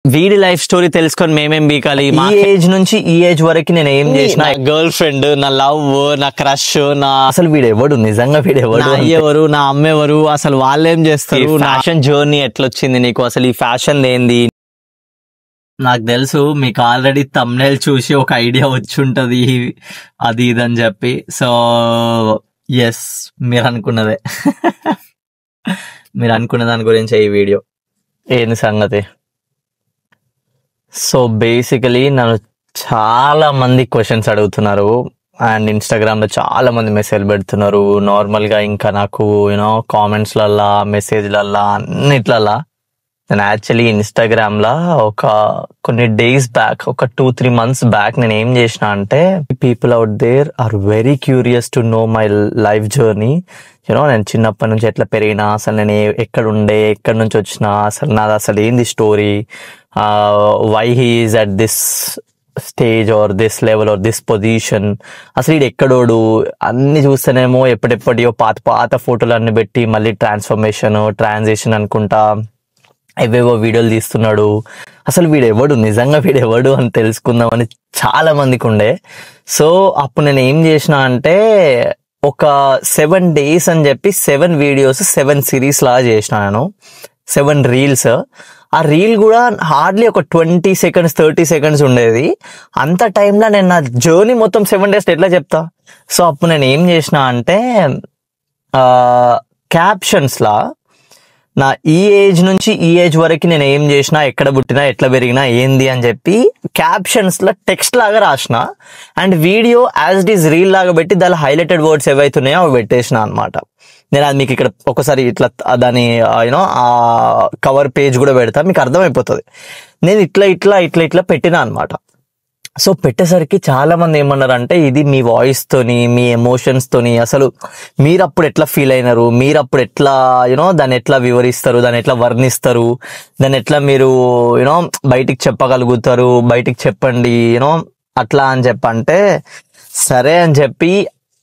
వీడి life story తెలుసుకొని మేమేం బీకాలి? ఈ ఏజ్ నుంచి ఈ ఏజ్ వరకు నేను ఏం చేసిన, గర్ల్ ఫ్రెండ్, నా లవ్, నా క్రష్, నా అసలు వీడెవడు, నిజంగా వీడెవడు, ఎవరు, నా అమ్మ ఎవరు, అసలు వాళ్ళు ఏం చేస్తారు, ఫ్యాషన్ జర్నీ ఎట్లొచ్చింది నీకు, అసలు ఈ ఫ్యాషన్ ఏంది? నాకు తెలుసు మీకు ఆల్రెడీ థంబ్నెయిల్ చూసి ఒక ఐడియా వచ్చి ఉంటది అది ఇదని చెప్పి. సో ఎస్, మీరు అనుకున్నదే. మీరు అనుకున్న దాని గురించి ఈ వీడియో ఏంది సంగతి. సో బేసికలీ నన్ను చాలా మంది క్వశ్చన్స్ అడుగుతున్నారు అండ్ ఇన్స్టాగ్రామ్ లో చాలా మంది మెసేజ్ పెడుతున్నారు. నార్మల్ గా ఇంకా నాకు యూనో కామెంట్స్లల్లా, మెసేజ్లల్లా, అన్నిట్లల్లా. నేను యాక్చువల్లీ ఇన్స్టాగ్రామ్ లా కొన్ని డేస్ బ్యాక్, ఒక 2-3 months బ్యాక్ నేను ఏం చేసిన అంటే, people out there are very curious to know my life journey. You know నేను చిన్నప్పటి నుంచి ఎట్లా పెరిగినా, అసలు నేను ఎక్కడి నుంచి వచ్చినా, అసలు నాది అసలు ఏంది story, why he is at this stage or this level or this position, అసలు ఇది ఎక్కడోడు అన్ని చూస్తేనేమో ఎప్పటియో పాత ఫోటోలు అన్ని పెట్టి మళ్ళీ ట్రాన్సిషన్ అనుకుంటా ఏవేవో వీడియోలు తీస్తున్నాడు. అసలు వీడెవడు, నిజంగా వీడెవడు అని తెలుసుకుందామని చాలా మందికి ఉండే. సో అప్పుడు నేను ఏం చేసిన అంటే, ఒక 7 days అని చెప్పి 7 videos 7 series లాగా చేసిన నేను, 7 reels. ఆ రీల్ కూడా హార్డ్లీ ఒక 20 seconds 30 seconds ఉండేది. అంత టైంలో నేను నా జర్నీ మొత్తం 7 days ఎట్లా చెప్తా? సో అప్పుడు నేను ఏం చేసిన అంటే, క్యాప్షన్స్ లా నా ఈ ఏజ్ నుంచి ఈ ఏజ్ వరకు నేను ఏం చేసినా, ఎక్కడ పుట్టినా, ఎట్లా పెరిగినా, ఏంది అని చెప్పి క్యాప్షన్స్ లో టెక్స్ట్ లాగా రాసిన and video as it is reel లాగా పెట్టి దాని హైలైటెడ్ వర్డ్స్ ఏవైతున్నాయో అవి పెట్టేసిన అనమాట. నేను అది మీకు ఇక్కడ ఒకసారి ఇట్లా దాని యూనో ఆ కవర్ పేజ్ కూడా పెడతా, మీకు అర్థమైపోతుంది. నేను ఇట్లా పెట్టినా అనమాట. సో పెట్టేసరికి చాలా మంది ఏమన్నారంటే, ఇది మీ వాయిస్ తోని, మీ ఎమోషన్స్ తోని, అసలు మీరు అప్పుడు ఎట్లా ఫీల్ అయినారు, మీరు అప్పుడు ఎట్లా యూనో దాన్ని ఎట్లా వివరిస్తారు, దాన్ని ఎట్లా వర్ణిస్తారు, దాన్ని ఎట్లా మీరు యూనో బయటికి చెప్పగలుగుతారు, బయటికి చెప్పండి యూనో అట్లా అని చెప్పంటే, సరే అని చెప్పి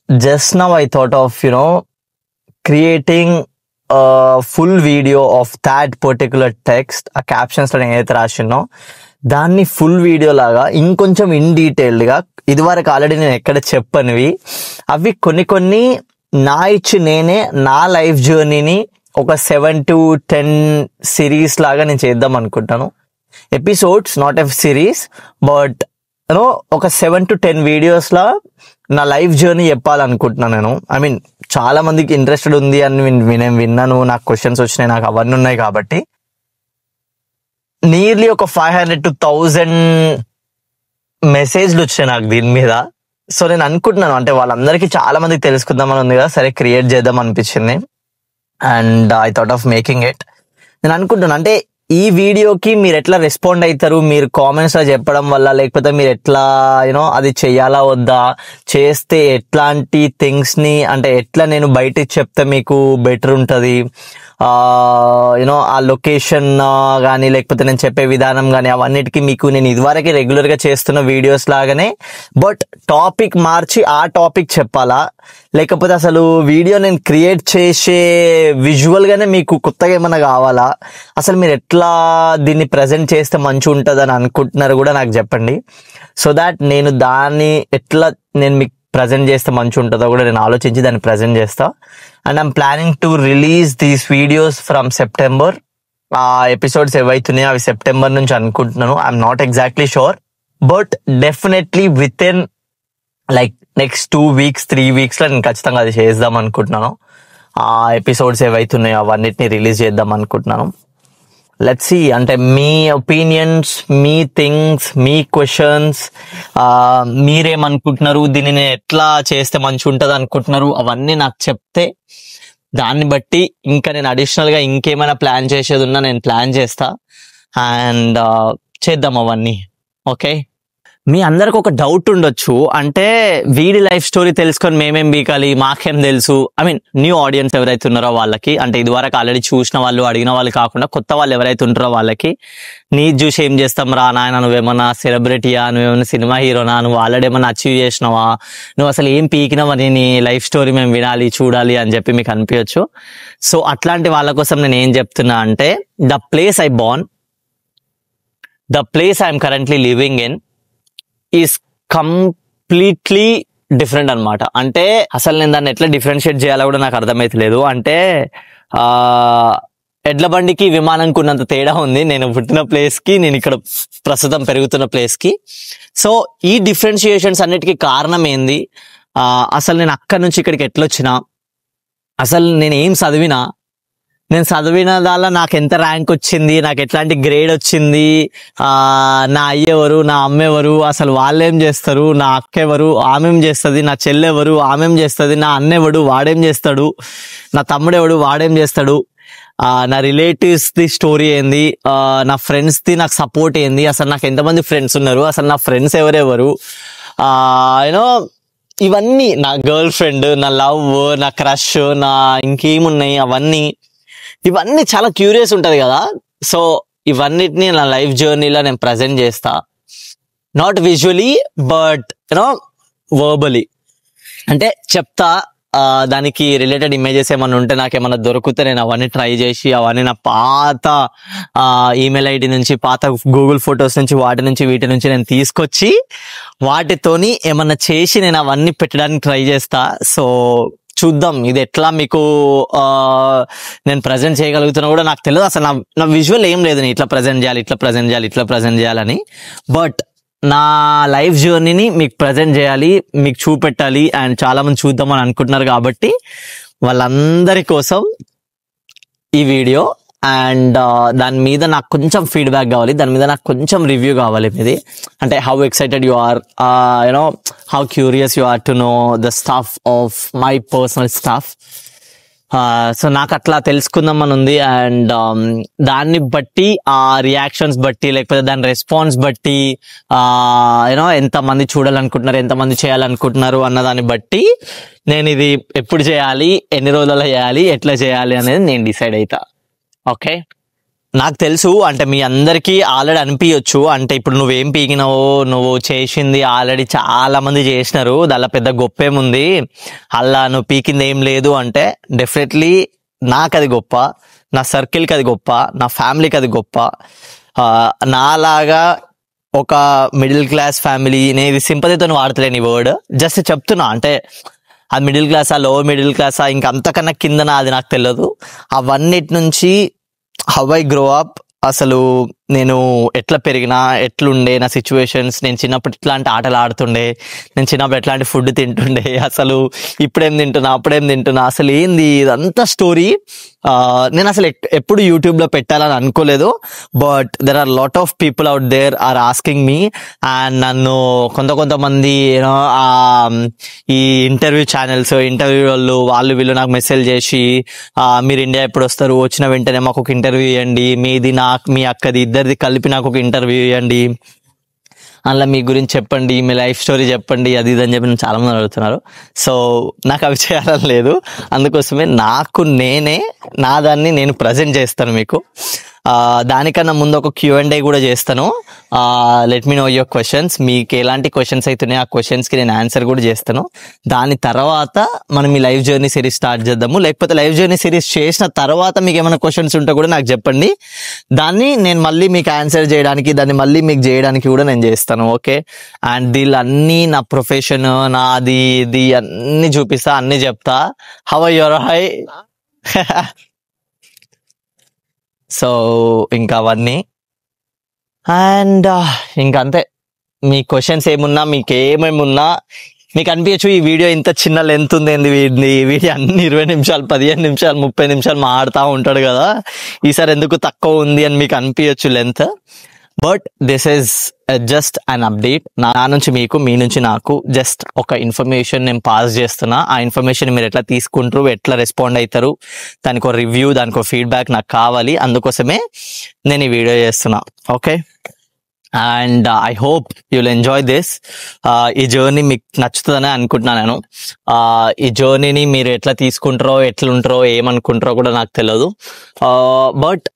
just now I thought of you know creating full video of that particular text. ఆ క్యాప్షన్స్ లో నేను ఏదైతే రాసినో దాన్ని ఫుల్ వీడియో లాగా ఇంకొంచెం ఇన్ డీటెయిల్డ్ గా, ఇదివరకు ఆల్రెడీ నేను ఎక్కడ చెప్పనివి అవి కొన్ని నేనే నా లైఫ్ జర్నీని ఒక 7 to 10 series లాగా నేను చేద్దాం అనుకుంటాను. Episodes, not a series, but you know ఒక 7 to 10 videos లా నా లైఫ్ జర్నీ చెప్పాలనుకుంటున్నాను నేను. ఐ మీన్ చాలా మందికి ఇంట్రెస్టెడ్ ఉంది అని నేను విన్నాను, నాకు క్వశ్చన్స్ వచ్చినాయి, నాకు అవన్నీ ఉన్నాయి. కాబట్టి నియర్లీ ఒక 500 to 1000 మెసేజ్లు వచ్చాయి నాకు దీని మీద. సో నేను అనుకుంటున్నాను అంటే వాళ్ళందరికీ చాలా మందికి తెలుసుకుందామని ఉంది కదా, సరే క్రియేట్ చేద్దాం అనిపించింది and I thought of making it. నేను అనుకుంటున్నాను అంటే ఈ వీడియోకి మీరు ఎట్లా రెస్పాండ్ అవుతారు, మీరు కామెంట్స్ లో చెప్పడం వల్ల, లేకపోతే మీరు ఎట్లా యూనో అది చెయ్యాలా వద్దా, చేస్తే ఎట్లాంటి థింగ్స్ ని అంటే ఎట్లా నేను బయటికి చెప్తే మీకు బెటర్ ఉంటది, యూనో ఆ లొకేషన్ కానీ లేకపోతే నేను చెప్పే విధానం కానీ అవన్నిటికీ మీకు నేను ఇదివరకే రెగ్యులర్ గా చేస్తున్న వీడియోస్ లాగానే బట్ టాపిక్ మార్చి ఆ టాపిక్ చెప్పాలా, లేకపోతే అసలు వీడియో నేను క్రియేట్ చేసే విజువల్ గానే మీకు కొత్తగా ఏమన్నా కావాలా, అసలు మీరు ఎట్లా దీన్ని ప్రజెంట్ చేస్తే మంచి ఉంటుంది అని అనుకుంటున్నారు కూడా నాకు చెప్పండి. సో దాట్ నేను దాన్ని ఎట్లా నేను మీకు ప్రజెంట్ చేస్తే మంచి ఉంటుందో కూడా నేను ఆలోచించి దాన్ని ప్రజెంట్ చేస్తా. And I'm planning to release these videos from September. ఆ ఎపిసోడ్స్ ఏవైతున్నాయో అవి సెప్టెంబర్ నుంచి అనుకుంటున్నాను. I'm not exactly sure, but definitely with in like next 2 weeks 3 weeks లో నేను ఖచ్చితంగా అది చేద్దాం అనుకుంటున్నాను. ఆ ఎపిసోడ్స్ ఏవైతున్నాయో అవన్నిటిని రిలీజ్ చేద్దాం అనుకుంటున్నాను. లెట్స్ సీ, అంటే మీ ఒపీనియన్స్, మీ థింగ్స్, మీ క్వశ్చన్స్, మీరేమనుకుంటున్నారు, దీనిని ఎట్లా చేస్తే మంచి ఉంటుంది అనుకుంటున్నారు, అవన్నీ నాకు చెప్తే దాన్ని బట్టి ఇంకా నేను అడిషనల్ గా ఇంకేమైనా ప్లాన్ చేసేది ఉన్నా నేను ప్లాన్ చేస్తా అండ్ చేద్దాం అవన్నీ. ఓకే, మీ అందరికి ఒక డౌట్ ఉండొచ్చు, అంటే వీడి లైఫ్ స్టోరీ తెలుసుకొని మేమేం బీకాలి, మాకేం తెలుసు. ఐ మీన్ న్యూ ఆడియన్స్ ఎవరైతే ఉన్నారో వాళ్ళకి, అంటే ఇదివరకు ఆల్రెడీ చూసిన వాళ్ళు, అడిగిన వాళ్ళు కాకుండా కొత్త వాళ్ళు ఎవరైతే ఉంటారో వాళ్ళకి, నీ చూసి ఏం చేస్తాం రా నాయన, నువ్వేమన్నా సెలబ్రిటీయా, నువ్వేమన్నా సినిమా హీరోనా, నువ్వు ఆల్రెడీ ఏమన్నా అచీవ్ చేసినావా, నువ్వు అసలు ఏం పీకినావని నీ లైఫ్ స్టోరీ మేము వినాలి, చూడాలి అని చెప్పి మీకు అనిపించచ్చు. సో అట్లాంటి వాళ్ళ కోసం నేను ఏం చెప్తున్నా అంటే, the place I Born, the place I'm currently living in is completely different అనమాట. అంటే అసలు నేను దాన్ని ఎట్లా డిఫరెన్షియేట్ చేయాలో కూడా నాకు అర్థమైతలేదు. అంటే ఎడ్ల బండికి విమానంకి ఉన్నంత తేడా ఉంది నేను పుట్టిన ప్లేస్ కి, నేను ఇక్కడ ప్రస్తుతం పెరుగుతున్న ప్లేస్ కి. సో ఈ డిఫరెన్షియేషన్స్ అన్నిటికీ కారణం ఏంది, అసలు నేను అక్కడి నుంచి ఇక్కడికి ఎట్లొచ్చినా, అసలు నేను ఏం చదివినా, నేను చదివిన దానిలో నాకు ఎంత ర్యాంక్ వచ్చింది, నాకు ఎట్లాంటి గ్రేడ్ వచ్చింది, నా అయ్యెవరు, నా అమ్మెవరు, అసలు వాళ్ళేం చేస్తారు, నా అక్క ఎవరు, ఆమెం చేస్తుంది, నా చెల్లెవరు, ఆమెం చేస్తుంది, నా అన్నెవడు, వాడేం చేస్తాడు, నా తమ్ముడెవడు, వాడేం చేస్తాడు, నా రిలేటివ్స్ ది స్టోరీ ఏంది, నా ఫ్రెండ్స్ ది నాకు సపోర్ట్ ఏంది, అసలు నాకు ఎంతమంది ఫ్రెండ్స్ ఉన్నారు, అసలు నా ఫ్రెండ్స్ ఎవరెవరు, యూనో ఇవన్నీ, నా గర్ల్ ఫ్రెండ్, నా లవ్, నా క్రష్, నా ఇంకేమున్నాయి ఇవన్నీ చాలా క్యూరియస్ ఉంటది కదా. సో ఇవన్నిటిని నా లైఫ్ జర్నీలో నేను ప్రజెంట్ చేస్తా, not visually but you know verbally. అంటే చెప్తా, దానికి రిలేటెడ్ ఇమేజెస్ ఏమైనా ఉంటే నాకు ఏమైనా దొరికితే నేను అవన్నీ ట్రై చేసి, అవన్నీ నా పాత ఈమెయిల్ ఐడి నుంచి, పాత గూగుల్ ఫొటోస్ నుంచి, వీటి నుంచి నేను తీసుకొచ్చి వాటితోని ఏమన్నా చేసి నేను అవన్నీ పెట్టడానికి ట్రై చేస్తా. సో చూద్దాం ఇది ఎట్లా మీకు నేను ప్రజెంట్ చేయగలుగుతున్నా కూడా నాకు తెలియదు. అసలు నా విజువల్ ఏం లేదు, నేను ఇట్లా ప్రజెంట్ చేయాలని. బట్ నా లైఫ్ జర్నీని మీకు ప్రజెంట్ చేయాలి, మీకు చూపెట్టాలి, అండ్ చాలా మంది చూద్దామని అనుకుంటున్నారు కాబట్టి వాళ్ళందరి కోసం ఈ వీడియో. అండ్ దాని మీద నాకు కొంచెం ఫీడ్బ్యాక్ కావాలి, దాని మీద నాకు కొంచెం రివ్యూ కావాలి మీది. అంటే how excited you are, you know how curious you are to know the stuff of my personal stuff. So నాకు అట్లా తెలుసుకుందామని ఉంది. అండ్ దాన్ని బట్టి, ఆ రియాక్షన్స్ బట్టి, లేకపోతే దాని రెస్పాన్స్ బట్టి, యూనో ఎంతమంది చూడాలనుకుంటున్నారు, ఎంతమంది చేయాలనుకుంటున్నారు అన్న దాన్ని బట్టి నేను ఇది ఎప్పుడు చేయాలి, ఎన్ని రోజులలో చేయాలి, ఎట్లా చేయాలి అనేది నేను డిసైడ్ అవుతా. ఓకే, నాకు తెలుసు అంటే మీ అందరికీ ఆల్రెడీ అనిపించచ్చు, అంటే ఇప్పుడు నువ్వేం పీకినావో, నువ్వు చేసింది ఆల్రెడీ చాలా మంది చేసినారు, దానిలో పెద్ద గొప్పేముంది, అలా నువ్వు పీకింది ఏం లేదు అంటే డెఫినెట్లీ నాకు అది గొప్ప, నా సర్కిల్కి అది గొప్ప, నా ఫ్యామిలీకి అది గొప్ప. నాలాగా ఒక మిడిల్ క్లాస్ ఫ్యామిలీ, నేను ఇది సింపతితో వాడతలేని వర్డ్, జస్ట్ చెప్తున్నా. అంటే అది మిడిల్ క్లాసా, లోవర్ మిడిల్ క్లాసా, ఇంకా అంతకన్నా కిందనా అది నాకు తెలియదు. అవన్నిటి నుంచి హౌ ఐ గ్రో అప్, అసలు నేను ఎట్లా పెరిగినా, ఎట్లుండే నా సిచ్యువేషన్స్, నేను చిన్నప్పుడు ఎట్లాంటి ఆటలు ఆడుతుండే, నేను చిన్నప్పుడు ఎట్లాంటి ఫుడ్ తింటుండే, అసలు ఇప్పుడేం తింటున్నా, అప్పుడేం తింటున్నా, అసలు ఏంది ఇదంతా స్టోరీ. నేను అసలు ఎప్పుడు యూట్యూబ్లో పెట్టాలని అనుకోలేదు. But there are lot of people out there are asking me, and నన్ను కొంతమంది యూనో ఈ ఇంటర్వ్యూ ఛానల్స్, ఇంటర్వ్యూ వాళ్ళు వీళ్ళు నాకు మెసేజ్ చేసి, మీరు ఇండియా ఎప్పుడు వస్తారు, వచ్చిన వెంటనే మాకు ఒక ఇంటర్వ్యూ ఇవ్వండి, మీది మీ అక్కది ఇద్దరిది కలిపి నాకు ఒక ఇంటర్వ్యూ ఇవ్వండి, అందులో మీ గురించి చెప్పండి, మీ లైఫ్ స్టోరీ చెప్పండి, అది ఇది అని చెప్పి నేను చాలా మంది అడుగుతున్నారు. సో నాకు అవి చేయాలని లేదు, అందుకోసమే నేనే నా దాన్ని నేను ప్రజెంట్ చేస్తాను మీకు. దానికన్నా ముందు ఒక Q&A కూడా చేస్తాను. Let me know your questions. మీకు ఎలాంటి క్వశ్చన్స్ అవుతున్నాయి ఆ క్వశ్చన్స్కి నేను ఆన్సర్ కూడా చేస్తాను. దాని తర్వాత మనం ఈ లైవ్ జర్నీ సిరీస్ స్టార్ట్ చేద్దాము. లేకపోతే లైవ్ జర్నీ సిరీస్ చేసిన తర్వాత మీకు ఏమైనా క్వశ్చన్స్ ఉంటే కూడా నాకు చెప్పండి, దాన్ని నేను మళ్ళీ మీకు ఆన్సర్ చేయడానికి, దాన్ని మళ్ళీ మీకు చేయడానికి కూడా నేను చేస్తాను. ఓకే, అండ్ దీళ్ళన్నీ నా ప్రొఫెషన్, నాది ఇది అన్ని చూపిస్తా, అన్ని చెప్తా. How are your high so ఇంకా అవన్నీ. అండ్ ఇంకా అంతే. మీ క్వశ్చన్స్ ఏమున్నా, మీకు ఏమేమి ఉన్నా, మీకు అనిపించచ్చు ఈ వీడియో ఇంత చిన్న లెంత్ ఉంది ఏంది, వీడియో అన్ని 20 నిమిషాలు, 15 నిమిషాలు, 30 నిమిషాలు మాడుతూ ఉంటాడు కదా, ఈసారి ఎందుకు తక్కువ ఉంది అని మీకు అనిపించచ్చు length. But this is just an update. నా నుంచి మీకు, మీ నుంచి నాకు జస్ట్ ఒక ఇన్ఫర్మేషన్ నేను పాస్ చేస్తున్నా. ఆ ఇన్ఫర్మేషన్ మీరు ఎట్లా తీసుకుంటారు, ఎట్లా రెస్పాండ్ అవుతారు, దానికి ఒక రివ్యూ, దానికి ఒక ఫీడ్బ్యాక్ నాకు కావాలి. అందుకోసమే నేను ఈ వీడియో చేస్తున్నా. Okay, and I hope you'll enjoy this. ఈ జర్నీ మీకు నచ్చుతుందని అనుకుంటున్నాను నేను. ఈ జర్నీని మీరు ఎట్లా తీసుకుంటారో, ఎట్లుంటారో, ఏమనుకుంటారో కూడా నాకు తెలియదు. బట్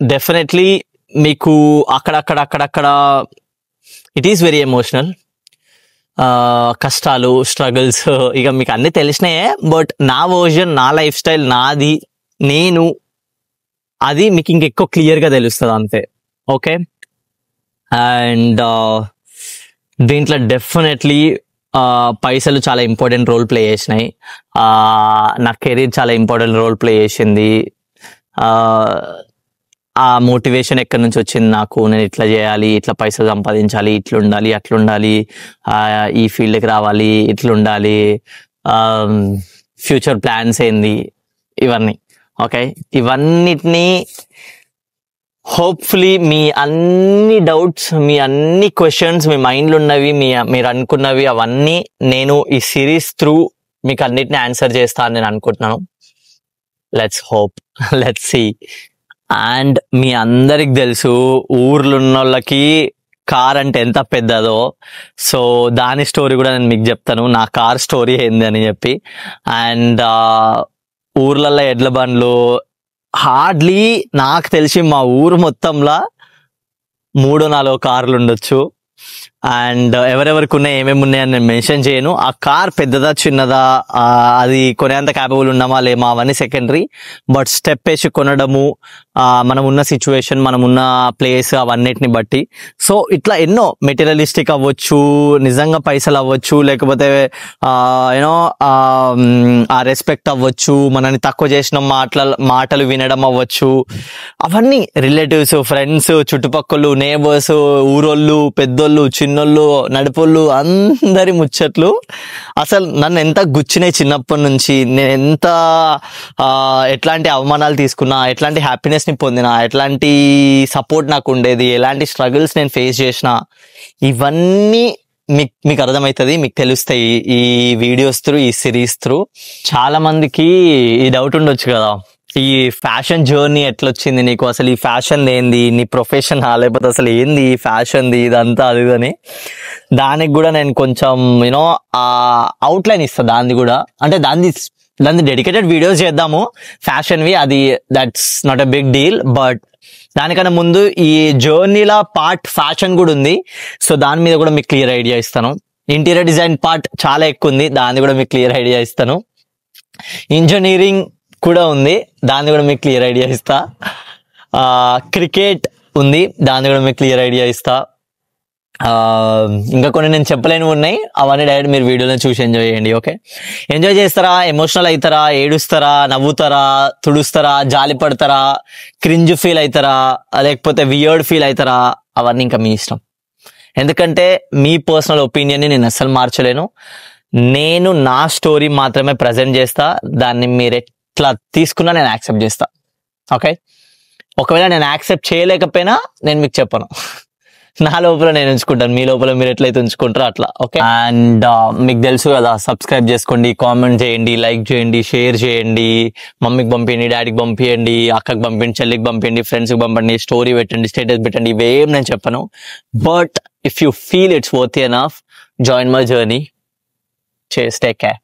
డెఫినెట్లీ మీకు అక్కడక్కడ ఇట్ ఈస్ వెరీ ఎమోషనల్. కష్టాలు, స్ట్రగుల్స్ ఇక మీకు అన్ని తెలిసినాయే. బట్ నా వర్జన్, నా లైఫ్ స్టైల్, నాది, నేను, అది మీకు ఇంకెక్కువ క్లియర్గా తెలుస్తుంది అంతే. ఓకే, అండ్ దీంట్లో డెఫినెట్లీ పైసలు చాలా ఇంపార్టెంట్ రోల్ ప్లే చేసినాయి. నా కెరీర్ చాలా ఇంపార్టెంట్ రోల్ ప్లే చేసింది. ఆ మోటివేషన్ ఎక్కడి నుంచి వచ్చింది నాకు, నేను ఇట్లా చేయాలి, ఇట్లా పైసలు సంపాదించాలి, ఇట్లుండాలి, అట్లుండాలి, ఈ ఫీల్డ్కి రావాలి, ఇట్లుండాలి, ఫ్యూచర్ ప్లాన్స్ ఏంది, ఇవన్నీ. ఓకే, ఇవన్నిటినీ హోప్ఫుల్లీ మీ అన్ని డౌట్స్, మీ అన్ని క్వశ్చన్స్, మీ మైండ్లో ఉన్నవి, మీరు అనుకున్నవి అవన్నీ నేను ఈ సిరీస్ త్రూ మీకు అన్నిటిని ఆన్సర్ చేస్తా అని నేను అనుకుంటున్నాను. Let's hope, let's see. And మీ అందరికి తెలుసు ఊర్లో ఉన్న వాళ్ళకి కార్ అంటే ఎంత పెద్దదో. సో దాని స్టోరీ కూడా నేను మీకు చెప్తాను, నా కార్ స్టోరీ ఏంది అని చెప్పి. అండ్ ఊర్లలో ఎడ్ల బండ్లు హార్డ్లీ నాకు తెలిసి మా ఊరు మొత్తంలో 3-4 కార్లు ఉండొచ్చు. అండ్ ఎవరెవరికి ఉన్నాయి, ఏమేమి ఉన్నాయని నేను మెన్షన్ చేయను. ఆ కార్ పెద్దదా చిన్నదా, అది కొనేంత క్యాపబుల్ ఉన్నామా లేమా అవన్నీ సెకండరీ. బట్ స్టెప్ వేసి కొనడము, మనం ఉన్న సిచ్యువేషన్, మనం ఉన్న ప్లేస్, అవన్నిటిని బట్టి. సో ఇట్లా ఎన్నో మెటీరియలిస్టిక్ అవ్వచ్చు, నిజంగా పైసలు అవ్వచ్చు, లేకపోతే యూనో ఆ రెస్పెక్ట్ అవ్వచ్చు, మనని తక్కువ చేసిన మాటలు వినడం అవ్వచ్చు, అవన్నీ రిలేటివ్స్, ఫ్రెండ్స్, చుట్టుపక్కల నేబర్స్, ఊరోళ్ళు, పెద్దోళ్ళు, చిన్నోళ్ళు, నడిపోళ్ళు, అందరి ముచ్చట్లు అసలు నన్ను ఎంత గుచ్చినాయి చిన్నప్పటి నుంచి. నేను ఎంత ఎట్లాంటి అవమానాలు తీసుకున్నా, ఎట్లాంటి హ్యాపీనెస్ ని పొందినా, ఎట్లాంటి సపోర్ట్ నాకు ఉండేది, ఎలాంటి స్ట్రగుల్స్ నేను ఫేస్ చేసిన, ఇవన్నీ మీకు అర్థమవుతుంది, మీకు తెలుస్తాయి ఈ వీడియోస్ త్రూ, ఈ సిరీస్ త్రూ. చాలా మందికి ఈ డౌట్ ఉండొచ్చు కదా, ఈ ఫ్యాషన్ జర్నీ ఎట్లొచ్చింది నీకు, అసలు ఈ ఫ్యాషన్ ఏంది, నీ ప్రొఫెషన్ లేకపోతే అసలు ఏంది ఈ ఫ్యాషన్ది ఇదంతా అది అని. దానికి కూడా నేను కొంచెం యూనో అవుట్లైన్ ఇస్తాను. దాన్ని కూడా అంటే దాన్ని డెడికేటెడ్ వీడియోస్ చేద్దాము ఫ్యాషన్వి, అది that's not a big deal. But దానికన్నా ముందు ఈ జర్నీలో పార్ట్ ఫ్యాషన్ కూడా ఉంది. సో దాని మీద కూడా మీకు క్లియర్ ఐడియా ఇస్తాను. ఇంటీరియర్ డిజైన్ పార్ట్ చాలా ఎక్కువ ఉంది, దాన్ని కూడా మీకు క్లియర్ ఐడియా ఇస్తాను. ఇంజనీరింగ్ కూడా ఉంది, దాన్ని కూడా మీకు క్లియర్ ఐడియా ఇస్తా. క్రికెట్ ఉంది, దాన్ని కూడా మీకు క్లియర్ ఐడియా ఇస్తా. ఇంకా కొన్ని నేను చెప్పలేనివి ఉన్నాయి, అవన్నీ డైరెక్ట్ మీరు వీడియోలో చూసి ఎంజాయ్ చేయండి. ఓకే, ఎంజాయ్ చేస్తారా, ఎమోషనల్ అవుతారా, ఏడుస్తారా, నవ్వుతారా, తుడుస్తారా, జాలి పడతారా, క్రింజ్ ఫీల్ అవుతారా, లేకపోతే వియర్డ్ ఫీల్ అవుతారా, అవన్నీ ఇంకా మీ ఇష్టం. ఎందుకంటే మీ పర్సనల్ ఒపీనియన్ని నేను అస్సలు మార్చలేను. నేను నా స్టోరీ మాత్రమే ప్రజెంట్ చేస్తా, దాన్ని మీరు ఎట్లా తీసుకున్నా నేను యాక్సెప్ట్ చేస్తా. ఓకే, ఒకవేళ నేను యాక్సెప్ట్ చేయలేకపోయినా నేను మీకు చెప్పను, నా లోపల నేను ఉంచుకుంటాను, మీ లోపల మీరు ఎట్లయితే ఉంచుకుంటారో అట్లా. ఓకే, అండ్ మీకు తెలుసు కదా, సబ్స్క్రైబ్ చేసుకోండి, కామెంట్ చేయండి, లైక్ చేయండి, షేర్ చేయండి, మమ్మీకి పంపించండి, డాడీకి పంపించండి, అక్కకి పంపించండి, చెల్లికి పంపించండి, ఫ్రెండ్స్కి పంపండి, స్టోరీ పెట్టండి, స్టేటస్ పెట్టండి, ఇవేం నేను చెప్పను. But if you feel it's worth enough, join my journey. Cheers, take care.